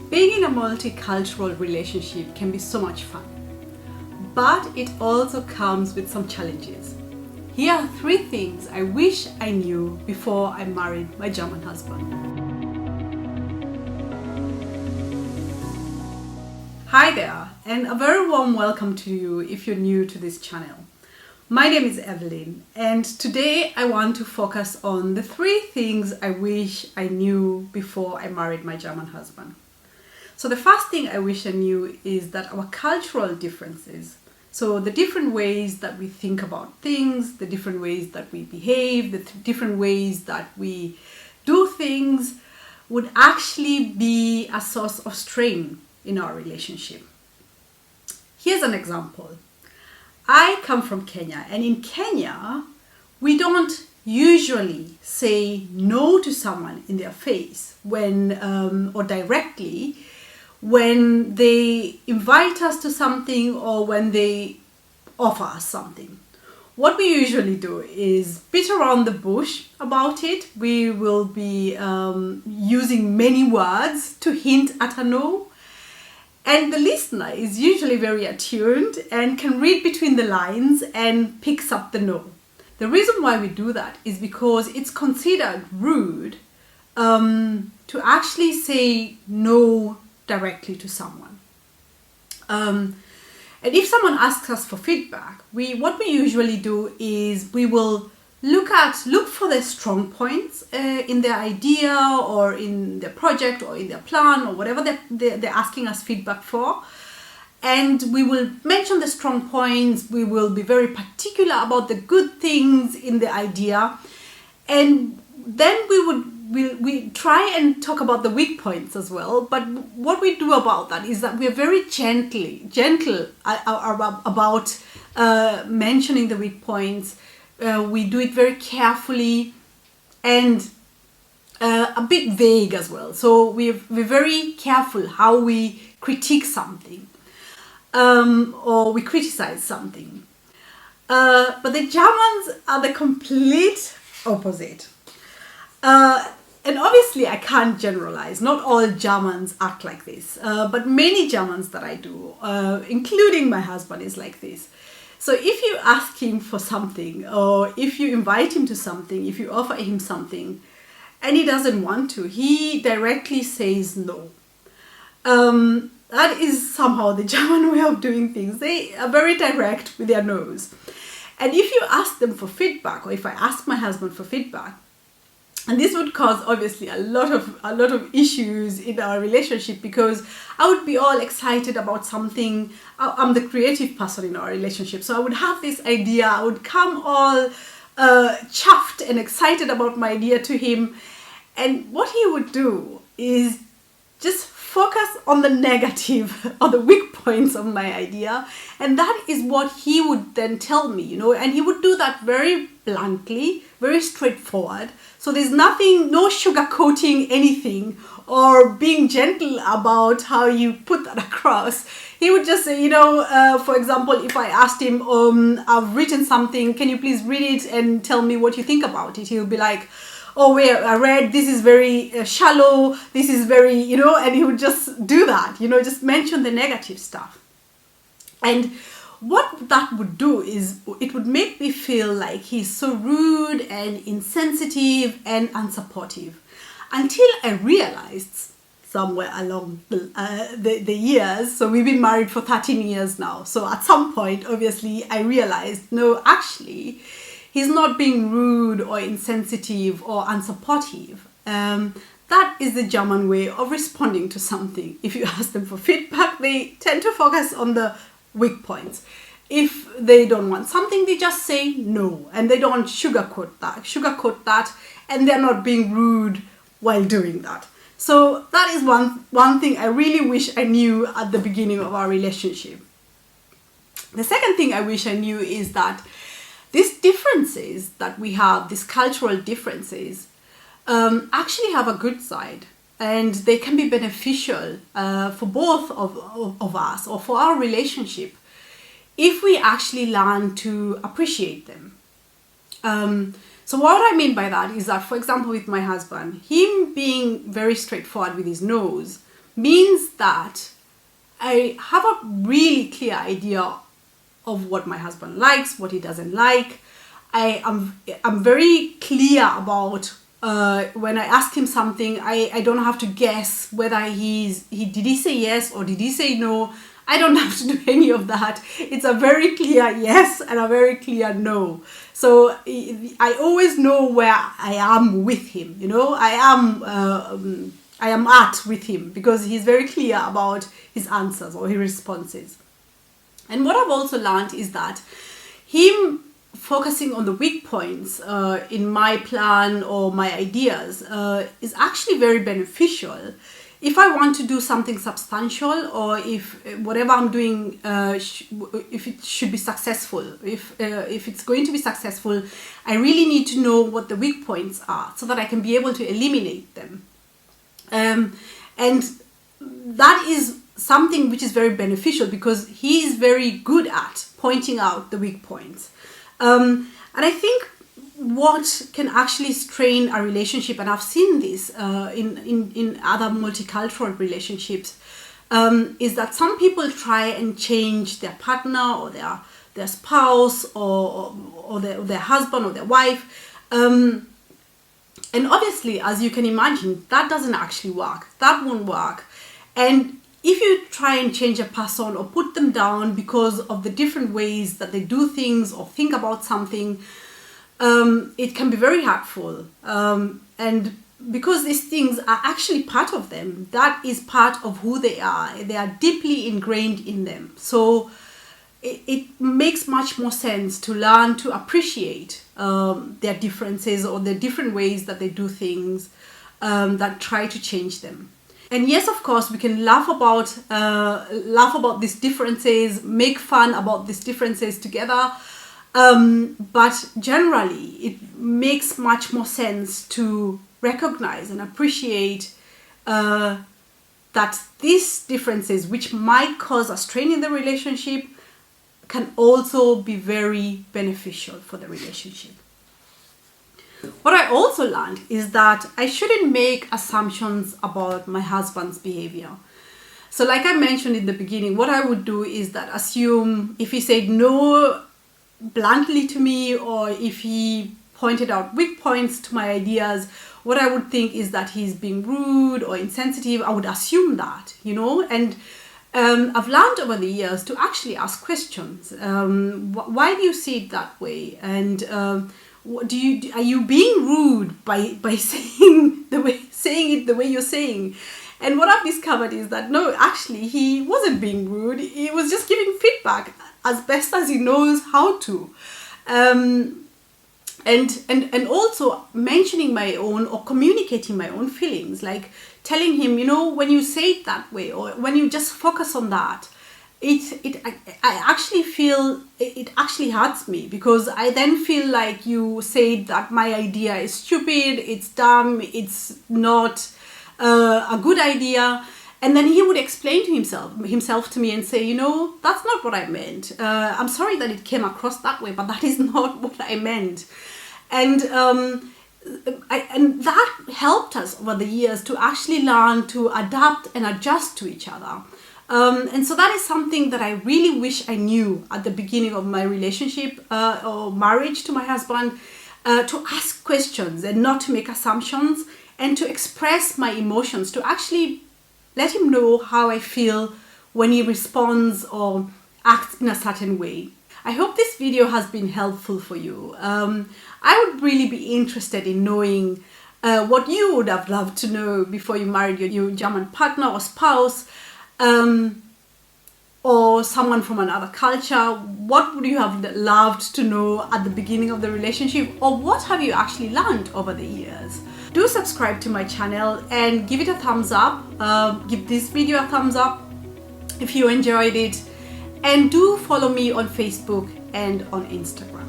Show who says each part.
Speaker 1: Being in a multicultural relationship can be so much fun, but it also comes with some challenges. Here are 3 things I wish I knew before I married my German husband. Hi there, and a very warm welcome to you if you're new to this channel. My name is Evelyn, and today I want to focus on the 3 things I wish I knew before I married my German husband. So the first thing I wish I knew is that our cultural differences, so the different ways that we think about things, the different ways that we behave, the different ways that we do things, would actually be a source of strain in our relationship. Here's an example. I come from Kenya, and in Kenya, we don't usually say no to someone in their face or directly when they invite us to something or when they offer us something. What we usually do is beat around the bush about it. We will be using many words to hint at a no. And the listener is usually very attuned and can read between the lines and picks up the no. The reason why we do that is because it's considered rude to actually say no directly to someone. And if someone asks us for feedback, what we usually do is we will look for the strong points in their idea or in their project or in their plan or whatever they're asking us feedback for. And we will mention the strong points. We will be very particular about the good things in the idea. And then we try and talk about the weak points as well. But what we do about that is that we are very gentle about mentioning the weak points. We do it very carefully and a bit vague as well. So we're very careful how we critique something or we criticize something. But the Germans are the complete opposite. And obviously I can't generalize. Not all Germans act like this. But many Germans that I do, including my husband, is like this. So if you ask him for something, or if you invite him to something, if you offer him something, and he doesn't want to, he directly says no. That is somehow the German way of doing things. They are very direct with their no's. And if you ask them for feedback, or if I ask my husband for feedback, and this would cause obviously a lot of issues in our relationship, because I would be all excited about something. I'm the creative person in our relationship, so I would have this idea. I would come all chuffed and excited about my idea to him, and what he would do is just focus on the negative, on the weak points of my idea, and that is what he would then tell me, and he would do that very bluntly, very straightforward. So there's no sugarcoating anything or being gentle about how you put that across. He would just say, for example, if I asked him, I've written something, can you please read it and tell me what you think about it? He'll be like, oh, wait, I read, this is very shallow, this is very, and he would just do that, just mention the negative stuff. And what that would do is it would make me feel like he's so rude and insensitive and unsupportive, until I realized somewhere along the years, so we've been married for 13 years now, so at some point obviously I realized, no, actually he's not being rude or insensitive or unsupportive. That is the German way of responding to something. If you ask them for feedback, they tend to focus on the weak points. If they don't want something, they just say no, and they don't sugarcoat that, and they're not being rude while doing that. So that is one thing I really wish I knew at the beginning of our relationship. The second thing I wish I knew is that these differences that we have, these cultural differences, actually have a good side, and they can be beneficial for both of us, or for our relationship, if we actually learn to appreciate them. So what I mean by that is that, for example, with my husband, him being very straightforward with his no's means that I have a really clear idea of what my husband likes, what he doesn't like. I'm very clear about when I ask him something, I don't have to guess whether did he say yes or did he say no. I don't have to do any of that. It's a very clear yes and a very clear no. So I always know where I am with him. I am at with him because he's very clear about his answers or his responses. And what I've also learned is that him focusing on the weak points in my plan or my ideas is actually very beneficial. If I want to do something substantial, or if whatever I'm doing, if it should be successful, if it's going to be successful, I really need to know what the weak points are so that I can be able to eliminate them. And that is something which is very beneficial because he is very good at pointing out the weak points. And I think what can actually strain a relationship, and I've seen this in other multicultural relationships, is that some people try and change their partner or their spouse or their husband or their wife. And obviously, as you can imagine, that doesn't actually work. That won't work. And if you try and change a person or put them down because of the different ways that they do things or think about something, it can be very hurtful. And because these things are actually part of them, that is part of who they are. They are deeply ingrained in them. So it makes much more sense to learn to appreciate their differences or the different ways that they do things that try to change them. And yes, of course, we can laugh about these differences, make fun about these differences together. But generally, it makes much more sense to recognize and appreciate that these differences, which might cause a strain in the relationship, can also be very beneficial for the relationship. What I also learned is that I shouldn't make assumptions about my husband's behavior. So like I mentioned in the beginning, what I would do is that assume if he said no bluntly to me, or if he pointed out weak points to my ideas, what I would think is that he's being rude or insensitive. I would assume that, and I've learned over the years to actually ask questions. Why do you see it that way? And are you being rude by saying it the way you're saying? And what I've discovered is that no, actually he wasn't being rude. He was just giving feedback as best as he knows how to. And also mentioning my own or communicating my own feelings, like telling him, when you say it that way, or when you just focus on that, I actually feel it actually hurts me, because I then feel like you say that my idea is stupid, it's dumb, it's not a good idea. And then he would explain to himself to me and say, that's not what I meant. I'm sorry that it came across that way, but that is not what I meant. And that helped us over the years to actually learn to adapt and adjust to each other. And so that is something that I really wish I knew at the beginning of my relationship or marriage to my husband, to ask questions and not to make assumptions, and to express my emotions, to actually let him know how I feel when he responds or acts in a certain way. I hope this video has been helpful for you. I would really be interested in knowing what you would have loved to know before you married your German partner or spouse, or someone from another culture. What would you have loved to know at the beginning of the relationship, or what have you actually learned over the years? Do subscribe to my channel and give it a thumbs up. Give this video a thumbs up if you enjoyed it, and do follow me on Facebook and on Instagram.